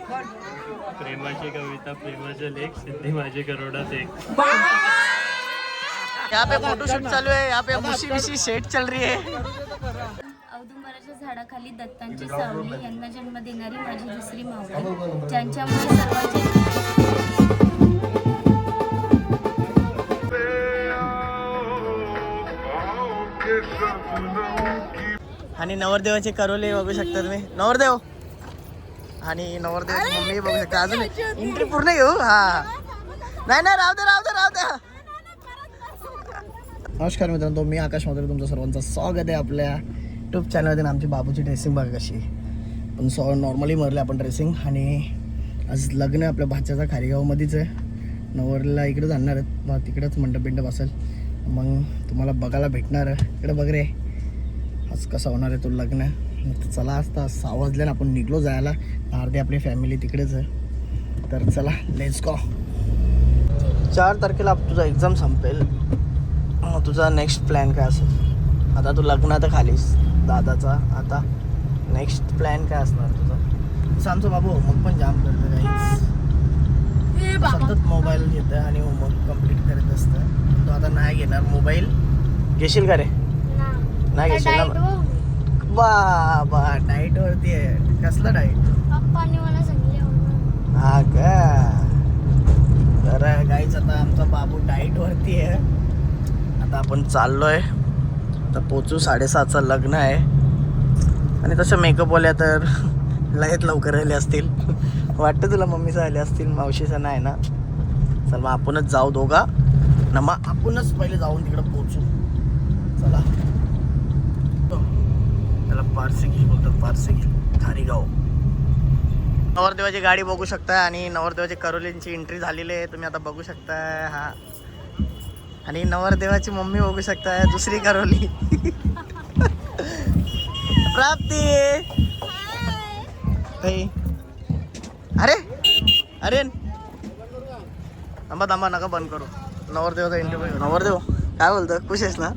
प्रेमाची कविता प्रेमाचे लेख सिद्धी माझी करोडात एक. यहाँ पे फोटोशूट चालू है. यहाँ पे मुशी विशी सेट चल रही है. औदुंबराच्या झाडाखाली दत्तांची सावली यांना जन्म देणारी माझी दुसरी मावली ज्यांच्यामुळे सर्वांचे आणि नवरदेवाचे करोले बघू शकता तुम्ही. नवरदेव आणि नवरदेवाची मम्मी बघू शकता. अजून एंट्री पूर्ण घेऊ. हा नाही नाही राहू दे राहू दे राहू दे. नमस्कार मित्रांनो, मी आकाश मात्र तुमचं सर्वांचं स्वागत आहे आपल्या यूट्यूब चॅनलवरती. आमची बाबूची ड्रेसिंग बघा कशी आहे. पण नॉर्मली मरले आपण ड्रेसिंग. आणि आज लग्न आपल्या भाच्याचा खारीगावमध्येच आहे. नवरला इकडे जाणार आहेत, मग तिकडेच मंडप बिंडप असेल, मग तुम्हाला बघायला भेटणार. इकडे बघ रे आज कसं होणार आहे तो लग्न. चला आता 6 वाजल्यानं आपण निघलो जायला. अर्धी आपली फॅमिली तिकडेच आहे. तर चला लेट्स गो. 4 तारखेला तुझा एक्झाम संपेल. तुझा नेक्स्ट प्लॅन काय असेल? आता तू लग्नात खालीस दादाचा, आता नेक्स्ट प्लॅन काय असणार तुझा? तसं आमचं बाबू होमवर्क पण जाम करतं काही. सतत मोबाईल घेतं आणि होमवर्क कम्प्लीट करत असतं. तो आता नाही घेणार मोबाईल. घेशील का रे? नाही घेशील ना? बाबा डाएटवरती आहे. कसला डाएट? पप्पांनी मला सांगितले. हा का? तर गाईच आता आमचा बाबू डाएटवरती आहे. आता आपण चाललोय. आता पोचू 7:30चं लग्न आहे. आणि तसं मेकअपवाल्या तर लयत लवकर आले असतील. वाटतं तुला मम्मीचं आले असतील, मावशीचं नाही ना? चल मग आपणच जाऊ दोघा ना. मग आपणच पहिले जाऊन तिकडं पोचू. चला. त्याला पारसेगिल बोलतात, पारसेगिल खारीगाव. नवरदेवाची गाडी बघू शकताय आणि नवरदेवाची करोलींची एंट्री झालेली आहे. तुम्ही आता बघू शकताय. हा आणि नवरदेवाची मम्मी बघू शकताय, दुसरी करोली. प्राप्ती. अरे अरे थांबा थांबा, नका बंद करू. नवरदेवाचा इंटरव्ह्यू. नवरदेव काय बोलतो? खुश आहेस ना?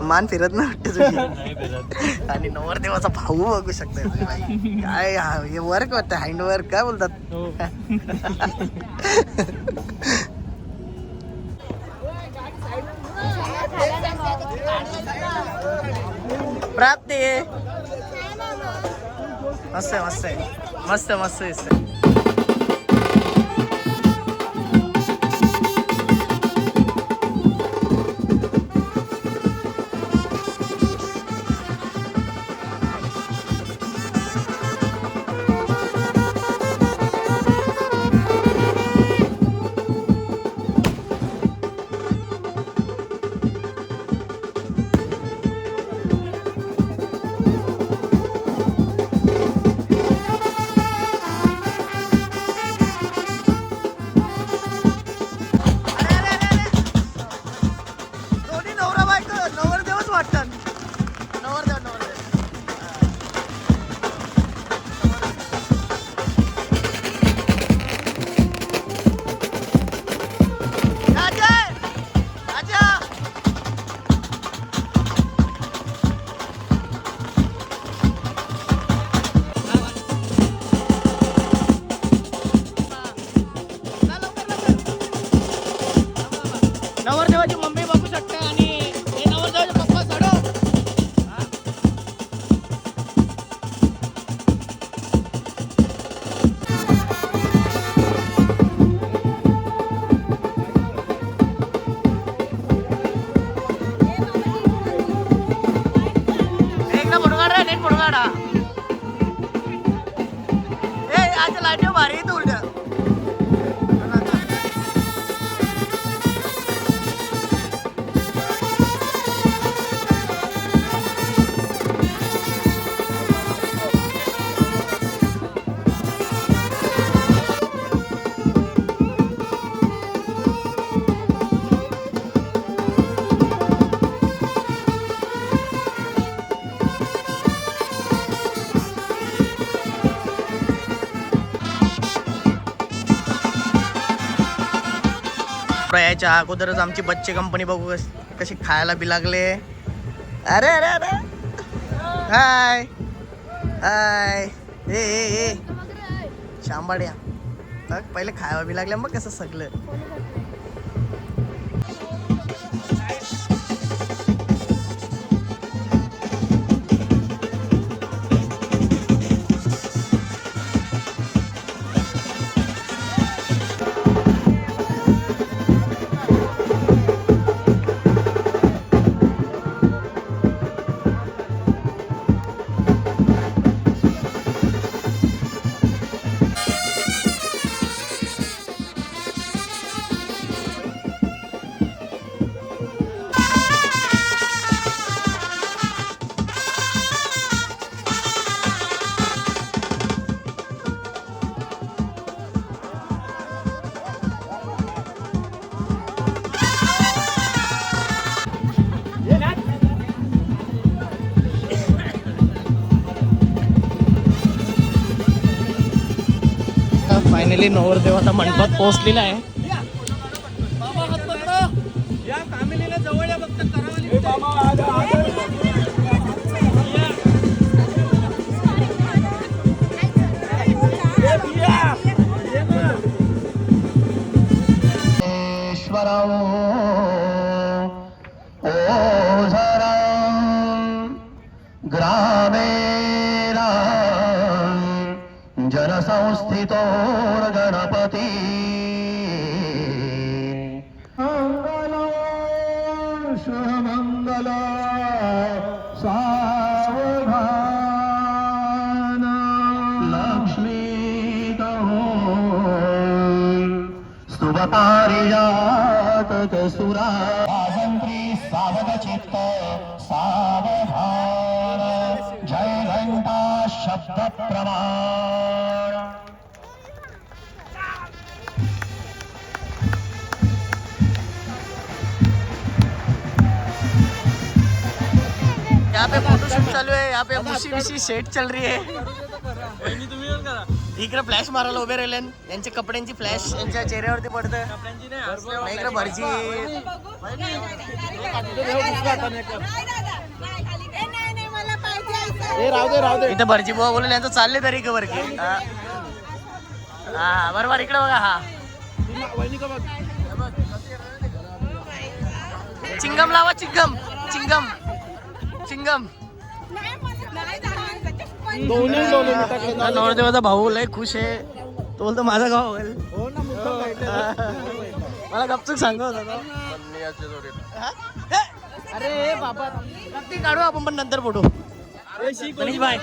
मान फिरत ना वाटतं तुझी. आणि नवरदेवाचा भाऊ बघू शकताय तुम्ही. काय हे वर्क वाटतं, हँड वर्क काय बोलतात. प्राप्ती. मस्त आहे मस्त आहे मस्त मस्त दिसतंय. नवरदेवाची मम्मी बघू शकता आणि हे नवरदेवाचे पप्पा. चढो. एकदा फोटो काढ रे, नेट फोटो काढा. ए आज लाईट भारी येतो उलट. याच्या अगोदरच आमची बच्चे कंपनी बघू कशी खायला बी लागले. अरे अरे अरे हाय हाय. ए शांबाड्या बघ पहिले खायला बी लागल्या मग कसं सगळं. फायनली नवरदेवाचा मंडपात पोहोचलेला आहे. जनसंस्थितो गणपती मंगल सावधान लक्ष्मी स्तुवपारिजात सुरा सावध चित्त सावधान जय घंटा शब्द प्रमाण. यहाँ पे फोटोशूट चालू है. यहाँ पे मुशी सेट चल रही है. इकडे फ्लॅश मारायला उभे राहिले. यांच्या कपड्यांची फ्लॅश यांच्या चेहऱ्यावरती पडतं. इकडे भरची इथं भरची बुवा बोलून यांचं चालले तरी का बरं की. हा बरोबर इकडे बघा. हा चिंगम लावा. Chewing gum chewing gum chewing gum. नवरदेवाचा भाऊ लय खुश आहे. तो बोलतो माझा गाव होईल. मला गपचूक सांगत होता. अरे बाबा नक्की काढू आपण पण नंतर फोटो. गणेश भाई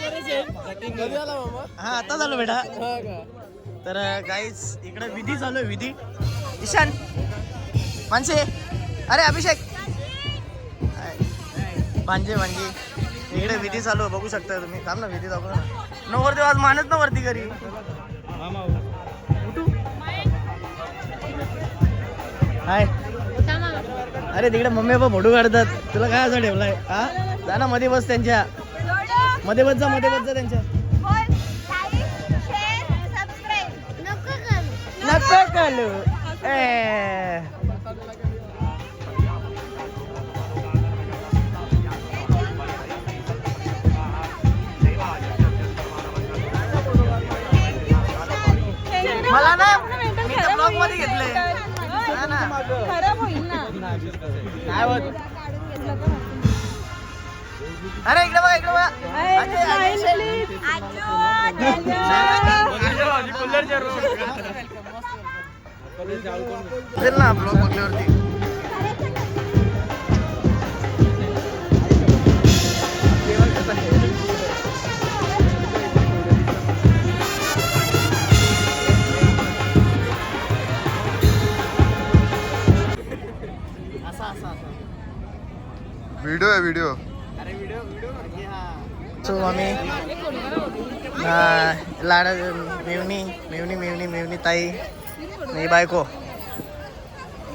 हा आता झालो बेटा. तर गाईज इकडे विधी चालू आहे. विधी ईशान माणसे. अरे अभिषेक भांजे इकडे विधी चालू आहे. बघू शकता तुम्ही. थांब ना विधी दाखव ना. नवरदेव आज मानत ना वरती घरी. हाय अरे तिकडे मम्मी पप्पा फोटो काढतात. तुला काय असं ठेवलाय. हा जा ना मध्ये बस. त्यांच्या मध्ये बस जा. मध्ये बस जा त्यांच्या. नको करू. मला ना मी तर ब्लॉग मध्ये घेतलंय ना. खराब होईल ना. काय होत. अरे इकडे बघा. इकडे बघा. ना ब्लॉग बघल्यावरती व्हिडिओ. सो आम्ही लाडा मेवणी ताई नाही बायको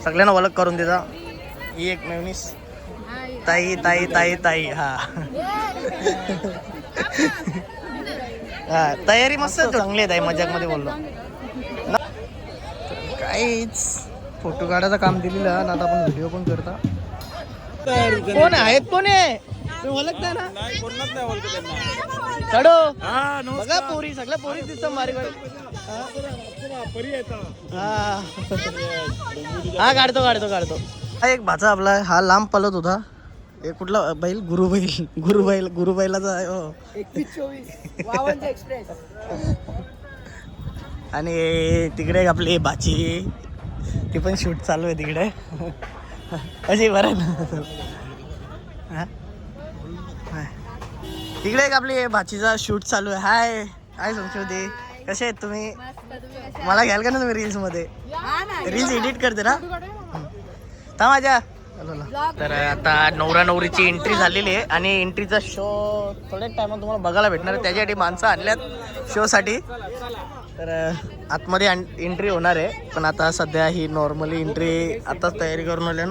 सगळ्यांना ओळख करून देता. ही एक मेवणीस ताई ताई ताई ताई. हा तयारी मस्त चांगली आहे ताई. मजाक मध्ये बोललो. काहीच फोटो काढायचं काम दिलेलं. आता आपण व्हिडिओ पण करता. कोण आहेत. कोण आहे तुम्ही ओळखता ना. चढो बघा पोरी. सगळ्या पोरी दिसत मारी. हा काढतो काढतो काढतो. हा एक भाचा आपला हा लांब पलत होता. हे कुठला बैल? गुरुबैलाचा आहे हो. 21-24 एक्सप्रेस. आणि तिकडे एक आपली भाची, ती पण शूट चालू आहे तिकडे. अशी बरं ना. तिकडे एक आपली भाचीचा शूट चालू आहे. हाय हाय संस्कृती, कसे आहेत तुम्ही? मला घ्याल का ना तुम्ही रील्स मध्ये? रील्स एडिट करते ना माझ्या. तर आता नवरा नवरीची एंट्री झालेली आहे आणि एंट्रीचा शो थोड्याच टायमात तुम्हाला बघायला भेटणार आहे. त्याच्यासाठी माणसं आणल्यात शो साठी. तर आतमध्ये एंट्री होणार आहे, पण आता सध्या ही नॉर्मली एंट्री आताच तयारी करून आल्या.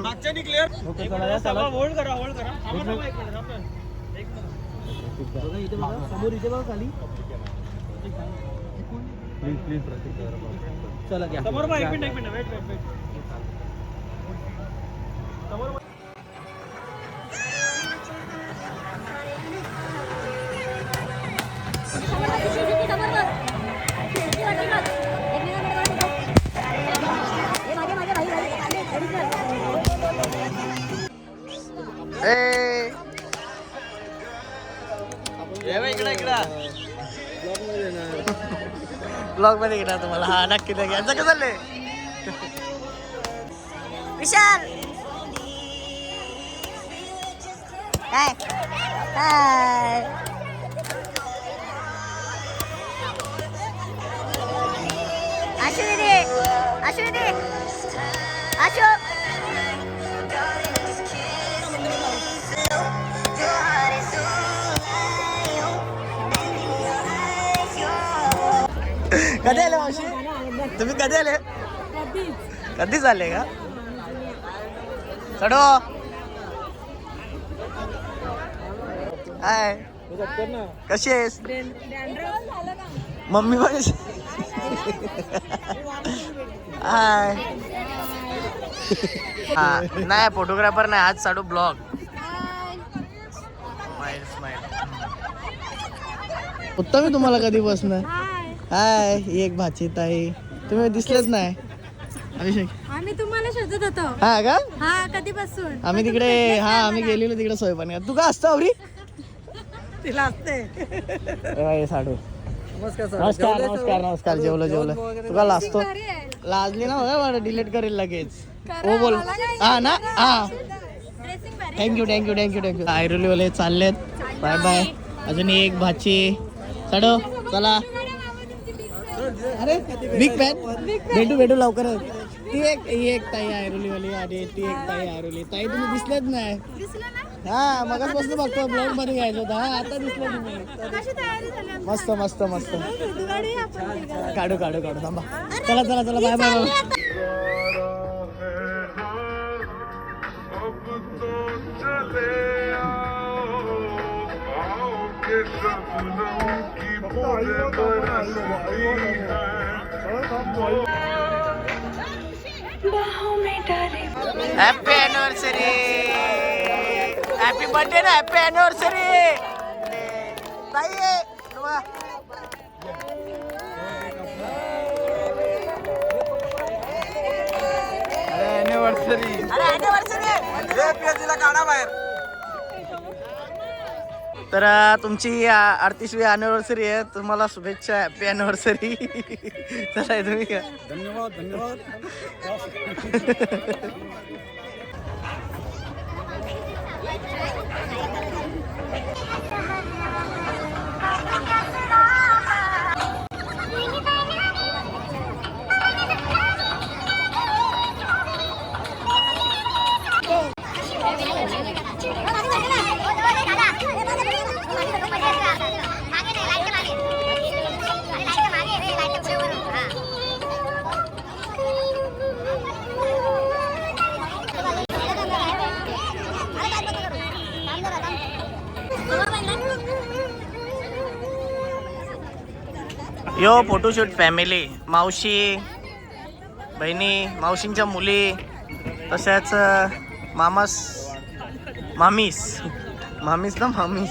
चला घ्या. ब्लॉग मध्ये घेणार तुम्हाला. हा नक्की नक्की. यांचं कसं चाललंय विशाल? काय हाय आशू दीदी, आशू दीदी, आशू. कधी आले मावशी? तुम्ही कधी आले? कधीच आले का? चढो. हाय, कशी आहेस? मम्मी पण हाय. हा नाही फोटोग्राफर नाही आज, चालू ब्लॉग. Smile smile. उत्तम तुम्हाला कधी बसणार? हाय, एक भाची ताई. तुम्ही दिसलेच नाही. अभिषेक आम्ही तुम्हाला शोधत होतो. हा का? हा कधीपासून? आम्ही तिकडे आम्ही गेलेलो तिकडे सोयपाणी. तू का असतो अवरी? तिला असते. साडू नमस्कार सर. नमस्कार नमस्कार नमस्कार. जेवलं तुला लाजतो? लाजली ना बघा, डिलीट करेल लगेच. हो बोल. हा ना. हा थँक्यू. आयरोलीवाले चाललेत. Bye bye. अजून एक भाची. चढो चला. अरे बिग फॅन. भेटू लवकरच. ती एक ताई आयरोलीवाली आणि ती एक ताई आयरोली. ताई तुम्ही दिसलेच नाही. हा मगच बसून बघतो ब्लॉग मध्ये घ्यायचं होतं. हा आता दिसलं तुम्ही. मस्त मस्त मस्त. काढू थांबा. चला bye bye. Happy anniversary. Happy birthday ना. हॅपी अॅनिव्हर्सरी ताई. अॅनिव्हर्सरी काढा बाहेर. तर तुमची 38वी अॅनिव्हर्सरी आहे. तुम्हाला शुभेच्छा. Happy anniversary. चला तुम्ही का? धन्यवाद. यो फोटोशूट फॅमिली. मावशी, बहिणी, मावशींच्या मुली, तशाच मामीस ना मामीस.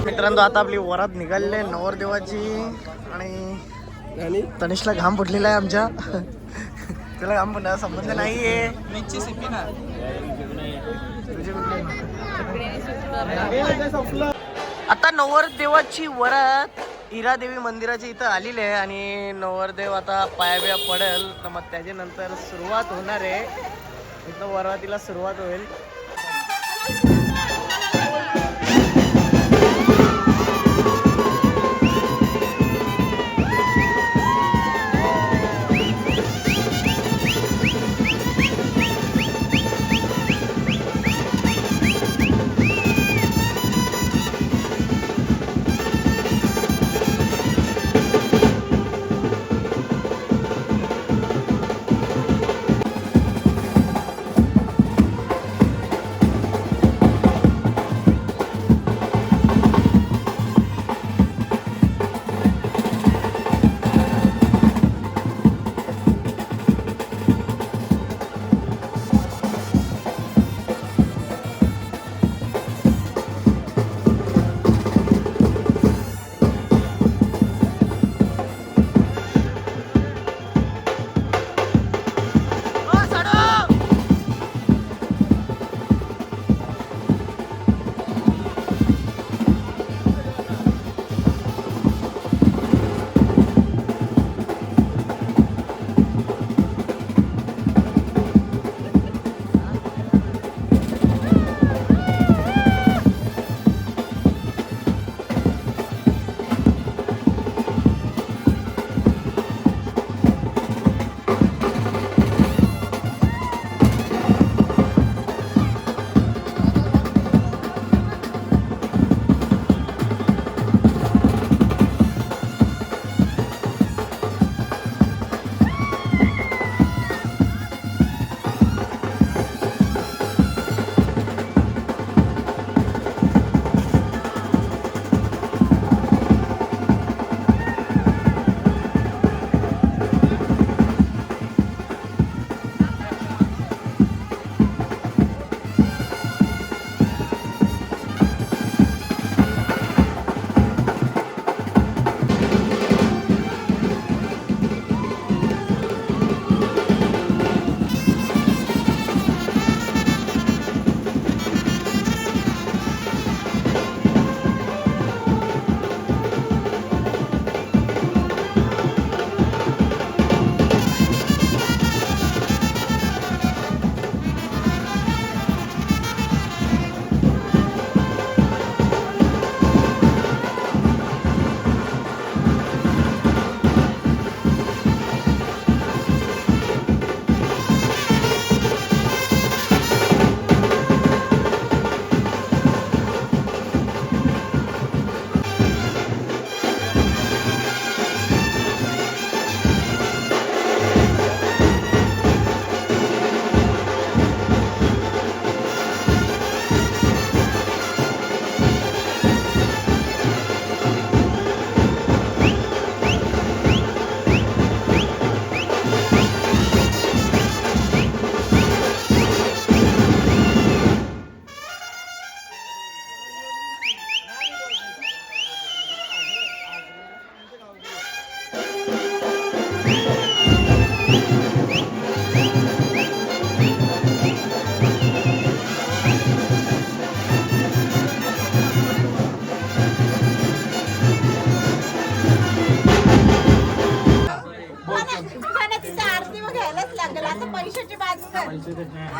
मित्रांनो आता आपली वरात निघालेली नवरदेवाची आणि तनिषला घाम फुटलेला आहे आमच्या. त्याला घाम फुटण्याचा संबंध नाहीये. आता नवरदेवाची वरात हिरादेवी मंदिराच्या इथं आलेली आहे आणि नवरदेव आता पायाबिया पडेल तर मग त्याच्यानंतर सुरुवात होणार आहे. इथं वरातीला सुरुवात होईल.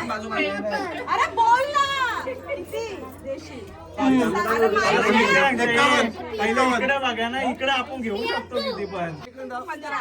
अरे बोल ना इकडे बघा ना, इकडे आपण घेऊ शकतो किती पण. 15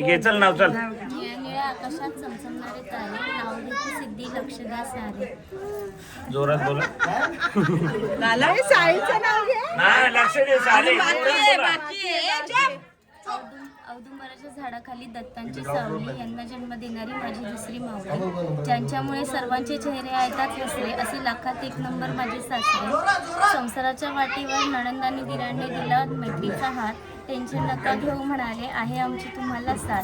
घे, चल नाव चल. निळ्या आकाशात चमचमणारे तारे नाव घेते सिद्धी लक्ष द्या सारे. जोरात बोला. औदुंबराच्या झाडाखाली दत्तांची सावली यांना जन्म देणारी माझी दुसरी मावली. ज्यांच्यामुळे सर्वांचे चेहरे आयतात हसले असे लाखात एक नंबर माझे सासरे. संसाराच्या वाटेवर नणंदांनी दिरांनी दिला मैत्रीचा हात. टेन्शन नका घेऊ म्हणाले आहे आमची तुम्हाला साथ.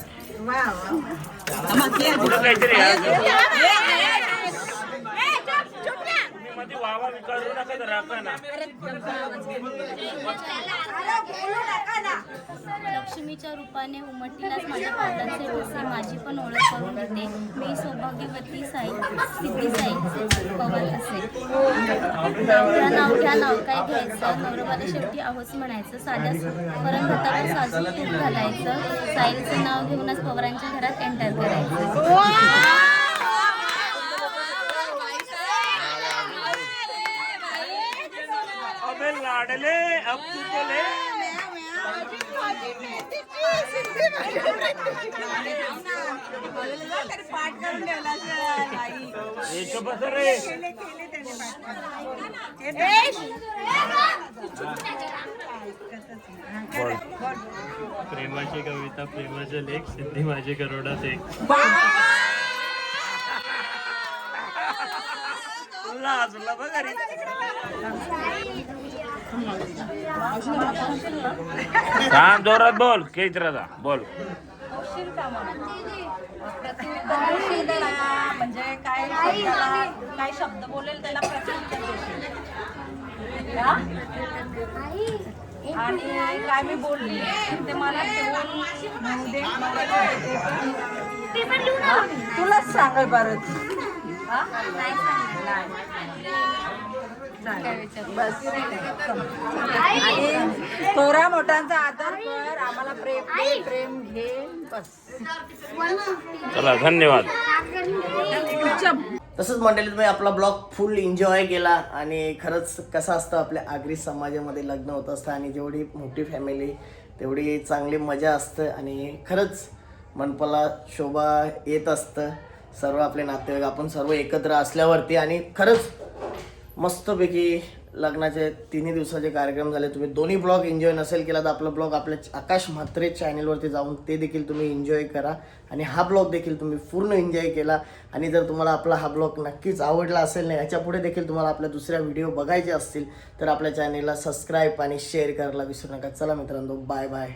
लक्ष्मीच्या रूपाने उमटतीलाच माझ्या पाटाचे ठसे. माझी पण ओळख करून देते मी सौभाग्यवती साई सिद्धी साईचे पवन असे. नाव घ्या नाव काय घ्यायचं नवरबाला शेवटी आहोस म्हणायचं. साध्या परत हातावर साजून तूप घालायचं. साईचं नाव घेऊनच पवारांच्या घरात एंटर करायचं. लाडले अब तू तो ले. प्रेमाची कविता प्रेमाचे लेख सिद्धी माझे करोडात एक. काम जोरात बोल केत्रदा बोल. म्हणजे काय शब्द बोलेल त्याला आणि काय मी बोलली ते मला तुलाच सांगाय परत. बस आणि थोरा मोठ्यांचा आदर कर. आम्हाला प्रेम प्रेम घे बस. चला धन्यवाद. तसंच मंडळी तुम्ही आपला ब्लॉग फुल एन्जॉय केला. आणि खरंच कसं असतं आपल्या आगरी समाजामध्ये लग्न होत असतं आणि जेवढी मोठी फॅमिली तेवढी चांगली मजा असतं. आणि खरंच मनपाला शोभा येत असतं. सर्व आपले नातेवाईक आपण सर्व एकत्र असल्यावरती. आणि खरंच मस्तपैकी लग्नाचे 3 दिवसाचे कार्यक्रम झाले. तुम्ही दोन्ही ब्लॉग एन्जॉय नसेल केला तर आपला ब्लॉग आपल्या आकाश म्हात्रे चॅनलवरती जाऊन ते देखील तुम्ही एन्जॉय करा. आणि हा ब्लॉग देखील तुम्ही पूर्ण एन्जॉय केला. आणि जर तुम्हाला आपला हा ब्लॉग नक्कीच आवडला असेल ना याच्या पुढे देखील तुम्हाला आपल्या दुसऱ्या व्हिडिओ बघायचे असतील तर आपल्या चॅनलला सबस्क्राईब आणि शेअर करायला विसरू नका. चला मित्रांनो बाय बाय.